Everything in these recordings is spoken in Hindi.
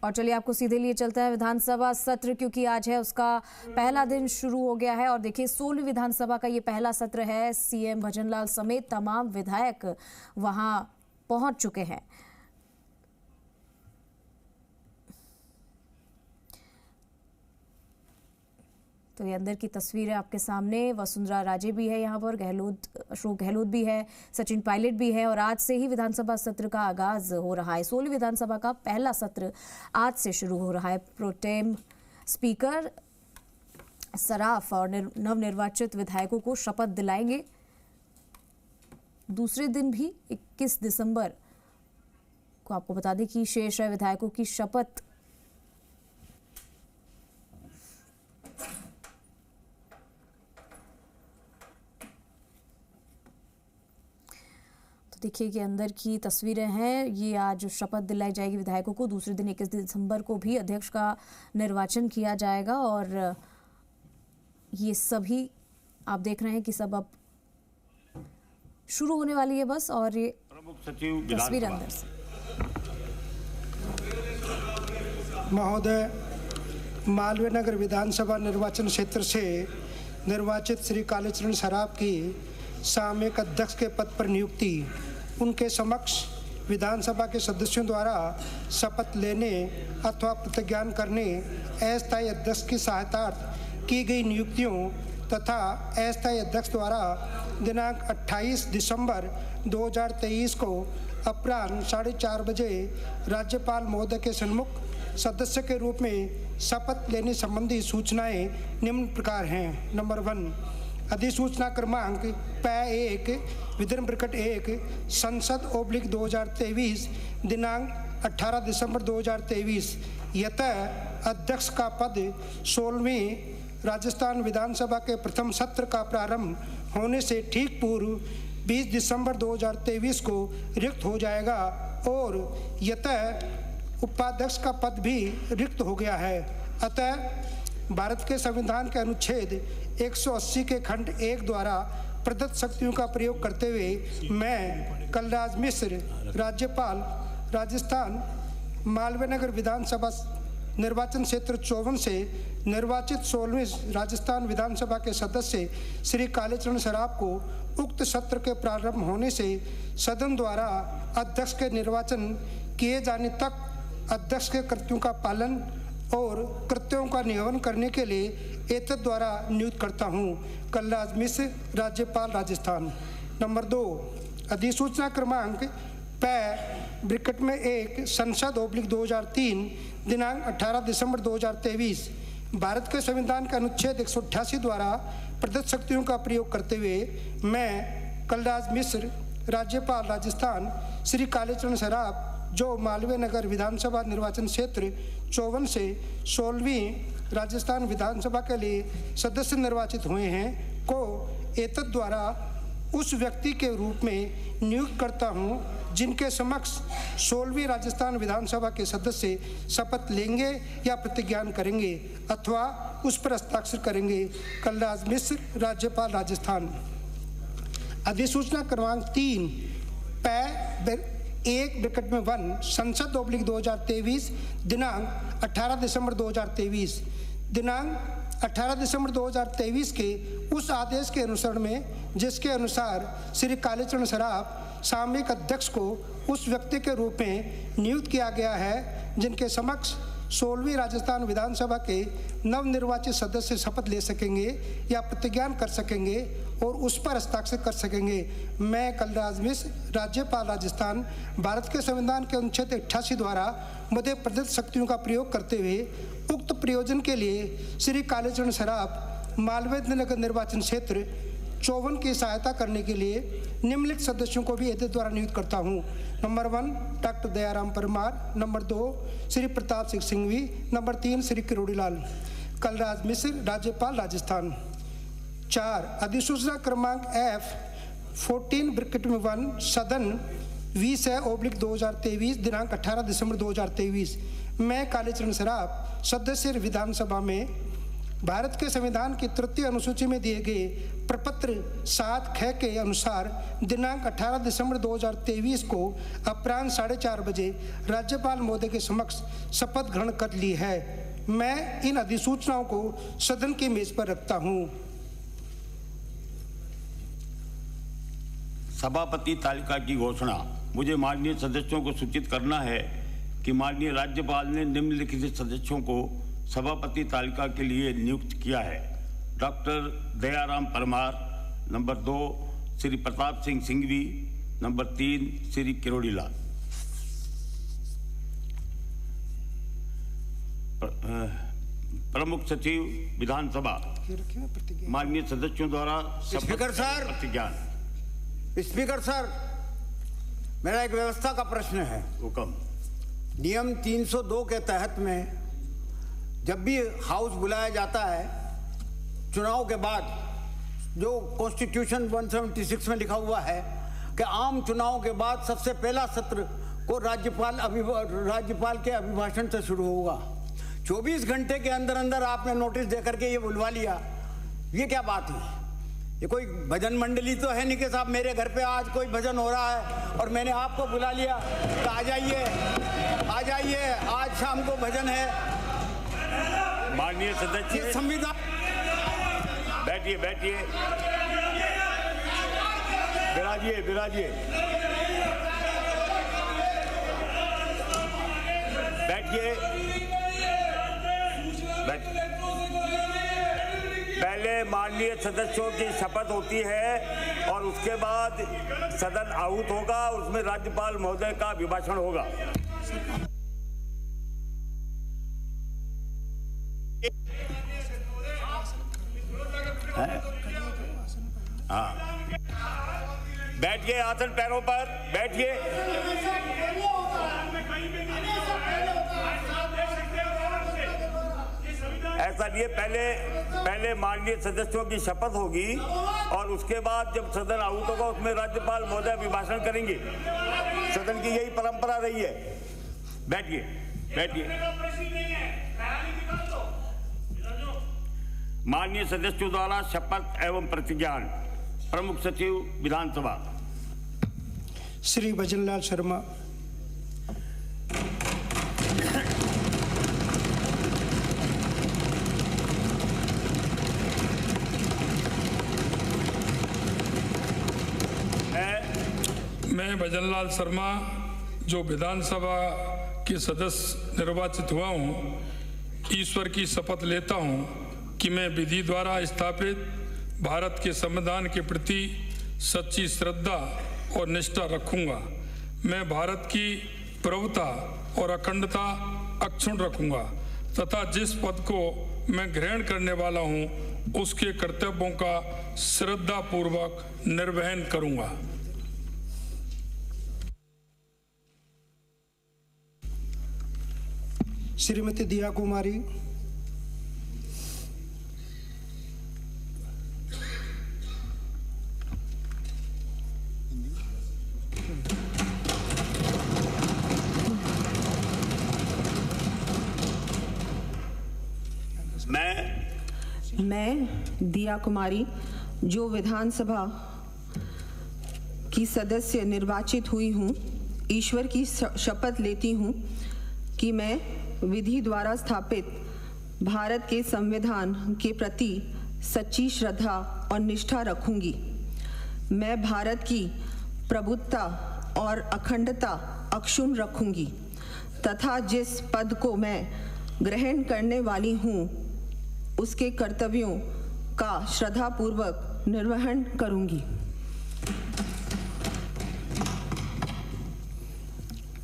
और चलिए आपको सीधे लिए चलता है विधानसभा सत्र, क्योंकि आज है उसका पहला दिन शुरू हो गया है। और देखिए 16वीं विधानसभा का ये पहला सत्र है। सीएम भजनलाल समेत तमाम विधायक वहां पहुंच चुके हैं। तो ये अंदर की तस्वीर है आपके सामने। वसुंधरा राजे भी है यहाँ पर, अशोक गहलोत भी है, सचिन पायलट भी है। और आज से ही विधानसभा सत्र का आगाज हो रहा है। 16वीं विधानसभा का पहला सत्र आज से शुरू हो रहा है। प्रोटेम स्पीकर सराफ और नवनिर्वाचित विधायकों को शपथ दिलाएंगे। दूसरे दिन भी 21 दिसंबर को आपको बता दें कि शेष है विधायकों की शपथ। देखिए कि अंदर की तस्वीरें हैं। ये आज शपथ दिलाई जाएगी विधायकों को। दूसरे दिन 21 दिसंबर को भी अध्यक्ष का निर्वाचन किया जाएगा। और ये सभी आप देख रहे हैं कि सब अब शुरू होने वाली है बस। और ये प्रमुख सचिव तस्वीर अंदर से। महोदय, मालवीय नगर विधानसभा निर्वाचन क्षेत्र से निर्वाचित श्री कालीचरण सराफ की सामयिक अध्यक्ष के पद पर नियुक्ति उनके समक्ष विधानसभा के सदस्यों द्वारा शपथ लेने अथवा प्रतिज्ञान करने अस्थायी अध्यक्ष की सहायतार्थ की गई नियुक्तियों तथा अस्थायी अध्यक्ष द्वारा दिनांक 28 दिसंबर 2023 को अपराह्न 4:30 बजे राज्यपाल महोदय के सन्मुख सदस्य के रूप में शपथ लेने संबंधी सूचनाएं निम्न प्रकार हैं। नंबर 1, अधिसूचना क्रमांक P1 विधर्म प्रकट 1 संसद / 2023 दिनांक 18 दिसंबर 2023 यतः अध्यक्ष का पद 16वीं राजस्थान विधानसभा के प्रथम सत्र का प्रारंभ होने से ठीक पूर्व 20 दिसंबर 2023 को रिक्त हो जाएगा और यतः उपाध्यक्ष का पद भी रिक्त हो गया है। अतः भारत के संविधान के अनुच्छेद 180 के खंड 1 द्वारा प्रदत्त शक्तियों का प्रयोग करते हुए मैं कलराज मिश्र, राज्यपाल राजस्थान, मालवीय नगर विधानसभा निर्वाचन क्षेत्र 54 से निर्वाचित 16वीं राजस्थान विधानसभा के सदस्य श्री कालीचरण सराफ को उक्त सत्र के प्रारंभ होने से सदन द्वारा अध्यक्ष के निर्वाचन किए जाने तक अध्यक्ष के कृत्यों का पालन और कृत्यों का निर्वहन करने के लिए एतद द्वारा नियुक्त करता हूँ। कलराज मिश्र, राज्यपाल राजस्थान। नंबर 2, अधिसूचना क्रमांक P1 संसद / 2003 दिनांक 18 दिसंबर 2023 भारत के संविधान के अनुच्छेद 188 द्वारा प्रदत्त शक्तियों का प्रयोग करते हुए मैं कलराज मिश्र, राज्यपाल राजस्थान, श्री कालीचरण सराफ जो मालवीय नगर विधानसभा निर्वाचन क्षेत्र 54 से 16वीं राजस्थान विधानसभा के लिए सदस्य निर्वाचित हुए हैं को एतद द्वारा उस व्यक्ति के रूप में नियुक्त करता हूं जिनके समक्ष 16वीं राजस्थान विधानसभा के सदस्य शपथ लेंगे या प्रतिज्ञान करेंगे अथवा उस पर हस्ताक्षर करेंगे। कलराज मिश्र, राज्यपाल राजस्थान। अधिसूचना क्रमांक 3 P1 संसद / 2023 दिनांक 18 दिसंबर 2023 दिनांक 18 दिसंबर 2023 के उस आदेश के अनुसरण में जिसके अनुसार श्री कालीचरण सराफ सामयिक अध्यक्ष को उस व्यक्ति के रूप में नियुक्त किया गया है जिनके समक्ष 16वीं राजस्थान विधानसभा के नवनिर्वाचित सदस्य शपथ ले सकेंगे या प्रतिज्ञान कर सकेंगे और उस पर हस्ताक्षर कर सकेंगे। मैं कलराज मिश्र, राज्यपाल राजस्थान, भारत के संविधान के अनुच्छेद 88 द्वारा मुझे प्रदत्त शक्तियों का प्रयोग करते हुए उक्त प्रयोजन के लिए श्री कालीचरण सराफ मालवीय नगर निर्वाचन क्षेत्र 54 की सहायता करने के लिए निम्नलिखित सदस्यों को भी एतद द्वारा नियुक्त करता हूँ। Number 1, doctor Dayaram Parmar. Number 2, Shri Pratap Singh Singhvi. Number 3, Shri Kirodilal. Kalraj Mishra, राज्यपाल राजस्थान। 4, अधिसूचना क्रमांक F14 सदन 20/2023 दिनांक 18 दिसंबर 2023 मैं कालीचरण सराफ सदस्य विधानसभा में भारत के संविधान की तृतीय अनुसूची में दिए गए प्रपत्र 7ख के अनुसार दिनांक 18 दिसंबर 2023 को अपराह्न 4:30 बजे राज्यपाल महोदय के समक्ष शपथ ग्रहण कर ली है। मैं इन अधिसूचनाओं को सदन की मेज पर रखता हूं। सभापति तालिका की घोषणा। मुझे माननीय सदस्यों को सूचित करना है कि माननीय राज्यपाल ने निम्नलिखित सदस्यों को सभापति तालिका के लिए नियुक्त किया है। Doctor Dayaram Parmar, number 2 Shri Pratap Singh Singhvi, number 3 Shri Kirodi Lal. प्रमुख सचिव विधानसभा, माननीय सदस्यों द्वारा स्पीकर सर, प्रतिज्ञान। स्पीकर सर, मेरा एक व्यवस्था का प्रश्न है। हुक्म। नियम 302 के तहत में जब भी हाउस बुलाया जाता है चुनाव के बाद, जो कॉन्स्टिट्यूशन 176 में लिखा हुआ है कि आम चुनाव के बाद सबसे पहला सत्र को राज्यपाल के अभिभाषण से शुरू होगा। 24 घंटे के अंदर अंदर आपने नोटिस देकर के ये बुलवा लिया, ये क्या बात है? ये कोई भजन मंडली तो है नहीं कि साहब मेरे घर पे आज कोई भजन हो रहा है और मैंने आपको बुला लिया तो आ जाइए आज शाम को भजन है। माननीय सदस्य, संविधान। बैठिए विराजिए। पहले माननीय सदस्यों की शपथ होती है और उसके बाद सदन आहूत होगा, उसमें राज्यपाल महोदय का अभिभाषण होगा। हाँ, बैठिए आसन पैरों पर बैठिए। ऐसा नहीं है, पहले माननीय सदस्यों की शपथ होगी और उसके बाद जब सदन आहूत होगा उसमें राज्यपाल महोदय अभिभाषण करेंगे। सदन की यही परंपरा रही है। बैठिए। माननीय सदस्यों द्वारा शपथ एवं प्रतिज्ञान। प्रमुख सचिव विधानसभा श्री भजनलाल शर्मा। मैं भजनलाल शर्मा, जो विधानसभा के सदस्य निर्वाचित हुआ हूँ, ईश्वर की शपथ लेता हूँ कि मैं विधि द्वारा स्थापित भारत के संविधान के प्रति सच्ची श्रद्धा और निष्ठा रखूंगा। मैं भारत की प्रभुता और अखंडता अक्षुण्ण रखूंगा तथा जिस पद को मैं ग्रहण करने वाला हूं उसके कर्तव्यों का श्रद्धापूर्वक निर्वहन करूंगा। श्रीमती दिया कुमारी। मैं दिया कुमारी, जो विधानसभा की सदस्य निर्वाचित हुई हूँ, ईश्वर की शपथ लेती हूँ कि मैं विधि द्वारा स्थापित भारत के संविधान के प्रति सच्ची श्रद्धा और निष्ठा रखूंगी। मैं भारत की प्रभुत्ता और अखंडता अक्षुण्ण रखूंगी तथा जिस पद को मैं ग्रहण करने वाली हूँ उसके कर्तव्यों का श्रद्धापूर्वक निर्वहन करूंगी।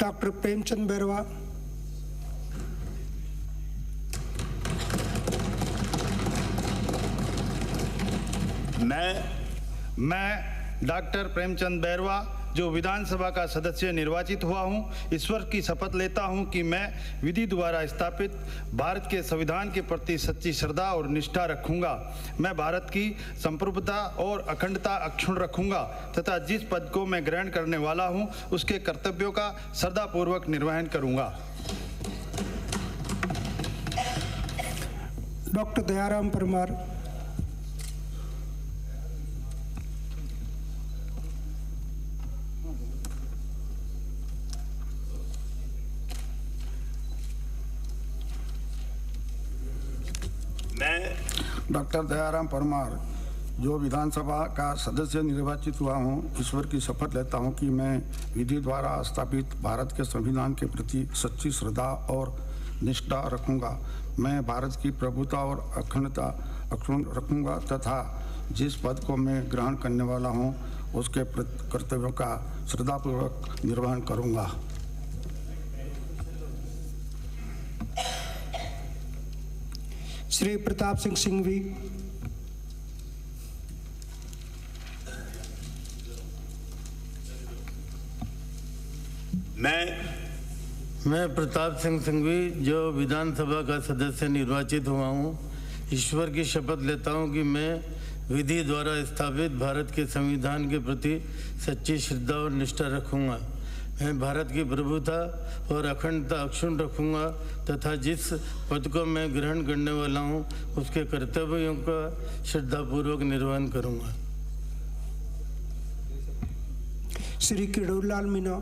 डॉक्टर प्रेमचंद बैरवा। मैं डॉक्टर प्रेमचंद बैरवा, जो विधानसभा का सदस्य निर्वाचित हुआ हूं, ईश्वर की शपथ लेता हूं कि मैं विधि द्वारा स्थापित भारत के संविधान के प्रति सच्ची श्रद्धा और निष्ठा रखूंगा। मैं भारत की संप्रभुता और अखंडता अक्षुण्ण रखूंगा तथा जिस पद को मैं ग्रहण करने वाला हूं उसके कर्तव्यों का श्रद्धापूर्वक निर्वहन करूंगा। डॉक्टर दयाराम परमार, मैं डॉक्टर दयाराम परमार जो विधानसभा का सदस्य निर्वाचित हुआ हूँ, ईश्वर की शपथ लेता हूँ कि मैं विधि द्वारा स्थापित भारत के संविधान के प्रति सच्ची श्रद्धा और निष्ठा रखूंगा। मैं भारत की प्रभुता और अखंडता अक्षुण्ण रखूंगा तथा जिस पद को मैं ग्रहण करने वाला हूँ उसके कर्तव्यों का श्रद्धापूर्वक निर्वहन करूंगा। श्री प्रताप सिंह सिंघवी, मैं प्रताप सिंह सिंघवी जो विधानसभा का सदस्य निर्वाचित हुआ हूँ, ईश्वर की शपथ लेता हूँ कि मैं विधि द्वारा स्थापित भारत के संविधान के प्रति सच्ची श्रद्धा और निष्ठा रखूँगा। मैं भारत की प्रभुता और अखंडता अक्षुण्ण रखूँगा तथा जिस पद को मैं ग्रहण करने वाला हूँ उसके कर्तव्यों का श्रद्धापूर्वक निर्वहन करूँगा। श्री किरोड़लाल मीणा,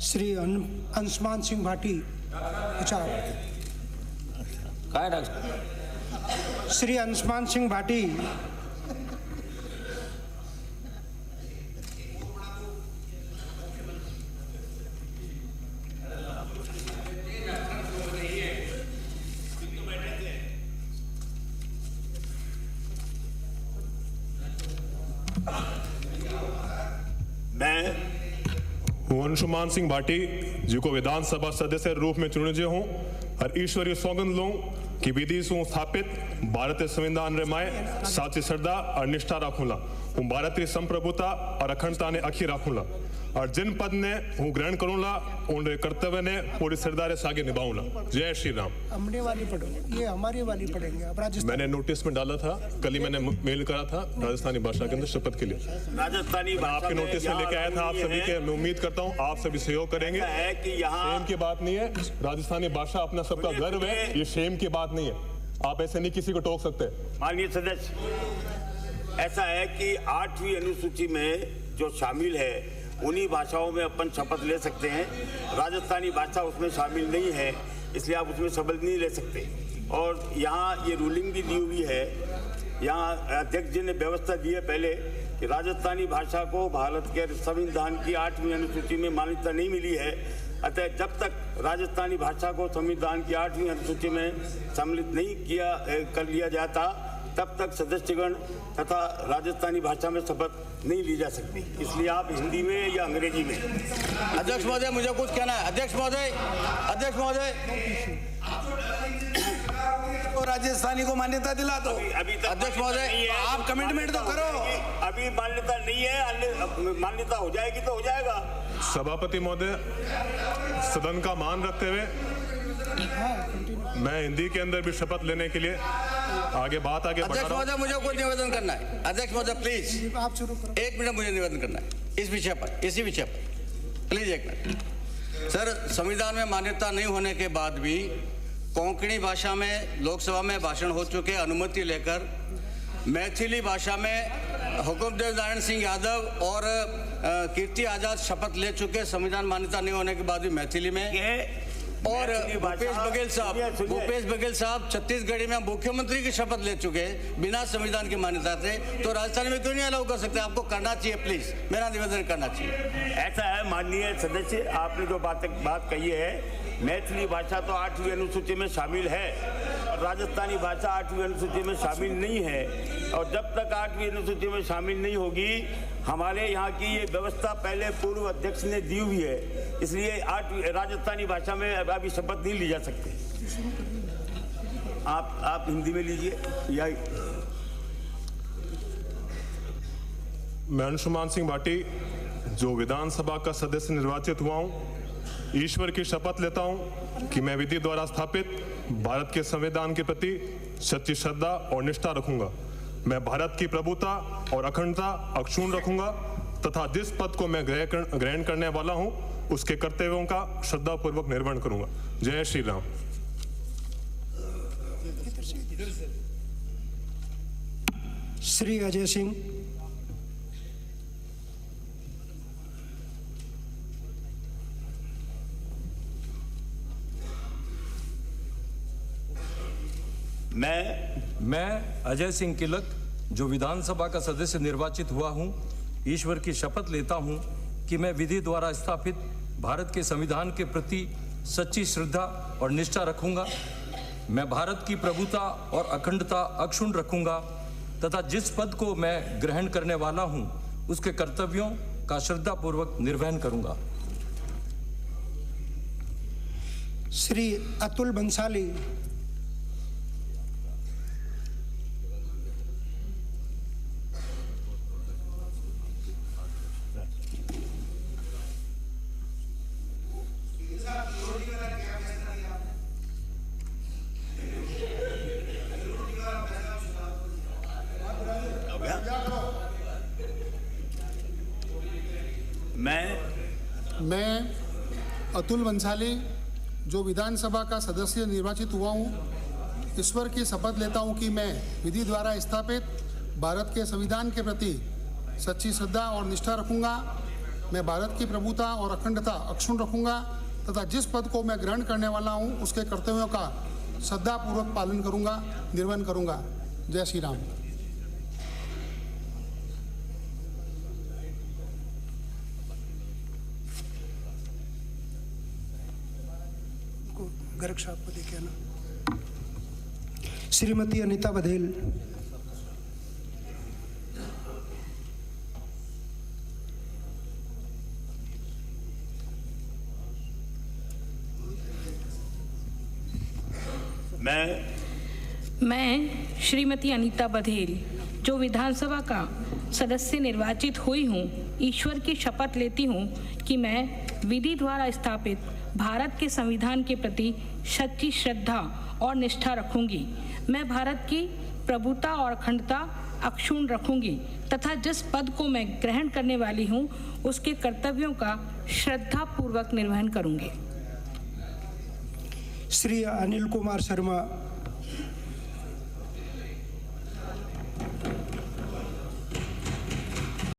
श्री अंशुमान सिंह भाटी, श्री अंशुमान सिंह भाटी, अंशुमान सिंह भाटी जी को विधानसभा सदस्य रूप में चुने हूँ और ईश्वरीय सौगंध लूं कि विधि से स्थापित भारतीय संविधान रे माए साची श्रद्धा और निष्ठा रखूंगा। हूँ भारतीय संप्रभुता और अखंडता ने अखी रखूंगा और जिन पद ने हूँ ग्रहण करूंगा उन कर्तव्य ने पूरी श्रद्धा से आगे निभाऊंगा। जय श्री राम। हमने वाली पढ़ो, ये हमारी वाली पढ़ेंगे। अब राजस्थान मैंने नोटिस में डाला था, कल ही मैंने मेल करा था राजस्थानी भाषा के अंदर शपथ के लिए। राजस्थानी आपके नोटिस में लेके आया था आप सभी के, मैं उम्मीद करता हूँ आप सभी सहयोग करेंगे। शेम की बात नहीं है, राजस्थानी भाषा अपना सबका गर्व है, ये शेम की बात नहीं है। आप ऐसे नहीं किसी को टोक सकते। माननीय सदस्य, ऐसा है कि 8वीं अनुसूची में जो शामिल है उन्हीं भाषाओं में अपन शपथ ले सकते हैं। राजस्थानी भाषा उसमें शामिल नहीं है, इसलिए आप उसमें शपथ नहीं ले सकते। और यहाँ ये रूलिंग भी दी हुई है, यहाँ अध्यक्ष जी ने व्यवस्था दी है पहले कि राजस्थानी भाषा को भारत के संविधान की 8वीं अनुसूची में मान्यता नहीं मिली है। अतः जब तक राजस्थानी भाषा को संविधान की 8वीं अनुसूची में सम्मिलित नहीं कर लिया जाता, तब तक सदस्यगण तथा राजस्थानी भाषा में शपथ नहीं ली जा सकती। इसलिए आप हिंदी में या अंग्रेजी में। अध्यक्ष महोदय, मुझे कुछ कहना है। अध्यक्ष महोदय, तो राजस्थानी को मान्यता दिला दो। अभी अध्यक्ष महोदय, आप कमिटमेंट तो करो। अभी मान्यता नहीं है, मान्यता हो जाएगी तो हो जाएगा। सभापति महोदय, सदन का मान रखते हुए मैं हिंदी के अंदर भी शपथ लेने के लिए आगे बढ़ा रहा हूं। अध्यक्ष महोदय, मुझे कुछ निवेदन करना है। अध्यक्ष महोदय प्लीज, आप शुरू करो। 1 मिनट मुझे निवेदन करना है इस विषय पर, इसी विषय पर प्लीज 1 मिनट। सर, संविधान में मान्यता नहीं होने के बाद भी कोंकणी भाषा में लोकसभा में भाषण हो चुके, अनुमति लेकर मैथिली भाषा में हुकुमदेव नारायण सिंह यादव और कीर्ति आजाद शपथ ले चुके, संविधान मान्यता नहीं होने के बाद भी मैथिली में। और भूपेश बघेल साहब छत्तीसगढ़ी में मुख्यमंत्री की शपथ ले चुके बिना संविधान की मान्यता से, तो राजस्थान में क्यों नहीं अलाउ कर सकते? आपको करना चाहिए, प्लीज मेरा निवेदन करना चाहिए। ऐसा है माननीय सदस्य, आपने जो बात कही है, मैथिली भाषा तो 8वीं अनुसूची में शामिल है और राजस्थानी भाषा 8वीं अनुसूची में शामिल नहीं है। और जब तक 8वीं अनुसूची में शामिल नहीं होगी, हमारे यहाँ की ये व्यवस्था पहले पूर्व अध्यक्ष ने दी हुई है, इसलिए राजस्थानी भाषा में अभी शपथ नहीं ली जा सकती। आप हिंदी में लीजिए या मैं अंशुमान सिंह भाटी जो विधानसभा का सदस्य निर्वाचित हुआ हूं, ईश्वर की शपथ लेता हूं कि मैं विधि द्वारा स्थापित भारत के संविधान के प्रति सच्ची श्रद्धा और निष्ठा रखूंगा। मैं भारत की प्रभुता और अखंडता अक्षुण्ण रखूंगा तथा जिस पद को मैं ग्रहण करने वाला हूं उसके कर्तव्यों का श्रद्धापूर्वक निर्वहन करूंगा। जय श्री राम। श्री अजय सिंह। मैं अजय सिंह किलक जो विधानसभा का सदस्य निर्वाचित हुआ हूं, ईश्वर की शपथ लेता हूं कि मैं विधि द्वारा स्थापित भारत के संविधान के प्रति सच्ची श्रद्धा और निष्ठा रखूंगा। मैं भारत की प्रभुता और अखंडता अक्षुण्ण रखूंगा तथा जिस पद को मैं ग्रहण करने वाला हूं उसके कर्तव्यों का श्रद्धापूर्वक निर्वहन करूंगा। श्री अतुल बंसाली। मैं अतुल बंसाली जो विधानसभा का सदस्य निर्वाचित हुआ हूँ, ईश्वर की शपथ लेता हूँ कि मैं विधि द्वारा स्थापित भारत के संविधान के प्रति सच्ची श्रद्धा और निष्ठा रखूंगा। मैं भारत की प्रभुता और अखंडता अक्षुण्ण रखूंगा तथा जिस पद को मैं ग्रहण करने वाला हूँ उसके कर्तव्यों का श्रद्धापूर्वक पालन करूंगा, निर्वहन करूंगा। जय श्री राम। गर्ग साहब को देखे ना। श्रीमती अनीता बघेल। मैं श्रीमती अनीता बघेल जो विधानसभा का सदस्य निर्वाचित हुई हूँ, ईश्वर की शपथ लेती हूँ कि मैं विधि द्वारा स्थापित भारत के संविधान के प्रति सच्ची श्रद्धा और निष्ठा रखूंगी। मैं भारत की प्रभुता और अखंडता अक्षुण्ण रखूंगी तथा जिस पद को मैं ग्रहण करने वाली हूँ उसके कर्तव्यों का श्रद्धापूर्वक निर्वहन करूंगी। श्री अनिल कुमार शर्मा।